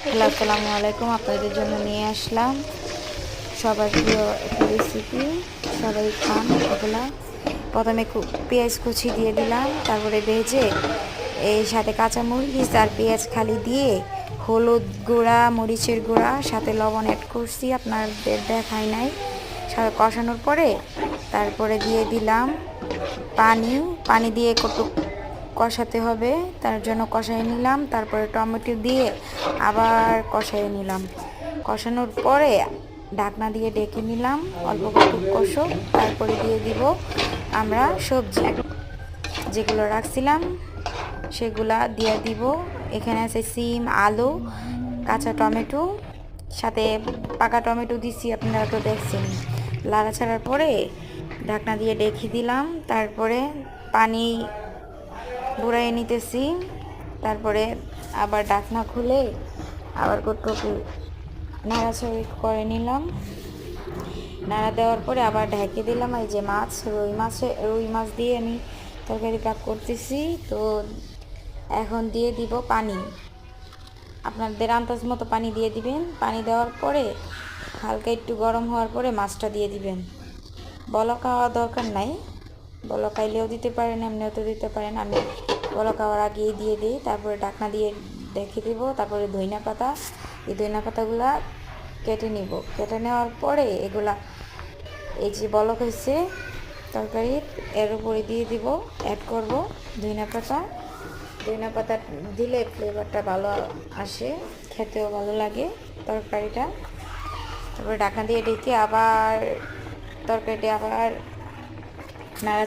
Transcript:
Hello, আসসালামু আলাইকুম। আপনাদের জন্য নিয়ে আসলাম সবার প্রিয় একটা রেসিপি। সবাই খান এগুলা। প্রথমে পেঁয়াজ কুচি দিয়ে দিলাম, তারপরে ভেজে এই সাথে কাঁচামরিচ আর পেঁয়াজ খালি দিয়ে হলুদ গুঁড়া, মরিচের গুঁড়া, সাথে লবণ অ্যাড করছি, আপনাদের দেখাই নাই। সাথে কষানোর পরে তারপরে দিয়ে দিলাম পানি। পানি দিয়ে কটু কষাতে হবে, তার জন্য কষাই নিলাম। তারপরে টমেটো দিয়ে আবার কষাই নিলাম। কষানোর পরে ঢাকনা দিয়ে ডেকে নিলাম, অল্প একটু কষো। তারপরে দিয়ে দিব আমরা সবজি যেগুলো রাখছিলাম, সেগুলা দিয়ে দিব। এখানে আছে সিম, আলু, কাঁচা টমেটো, সাথে পাকা টমেটো দিছি, আপনারা তো দেখছেন। লাড়া ছাড়ার পরে ঢাকনা দিয়ে ডেকে দিলাম। তারপরে পানি বুড়াইয়ে নিতেছি। তারপরে আবার ঢাকনা খুলে আবার কটুকু নাড়াচাড়ি করে নিলাম। নাড়া দেওয়ার পরে আবার ঢেকে দিলাম। এই যে মাছ, রুই মাছ দিয়ে আমি তরকারি পাক করতেছি। তো এখন দিয়ে দিব পানি। আপনাদের আন্দাজ মতো পানি দিয়ে দিবেন। পানি দেওয়ার পরে হালকা একটু গরম হওয়ার পরে মাছটা দিয়ে দিবেন। বলক হওয়া দরকার নাই, বলক আইলেও দিতে পারেন, এমনিও তো দিতে পারেন। আমি বলক হওয়ার আগেই দিয়ে দিই। তারপরে ঢাকনা দিয়ে রেখে দেবো। তারপরে ধইনা পাতা, এই ধইনা পাতাগুলা কেটে নিব। কেটে নেওয়ার পরে এগুলা এই যে বলক হয়েছে তরকারির, এর উপরে দিয়ে দিব, অ্যাড করব ধইনা পাতা। ধইনা পাতা দিলে ফ্লেভারটা ভালো আসে, খেতেও ভালো লাগে তরকারিটা। তারপরে ঢাকনা দিয়ে ঢেকে আবার তরকারিটা আবার নাড়া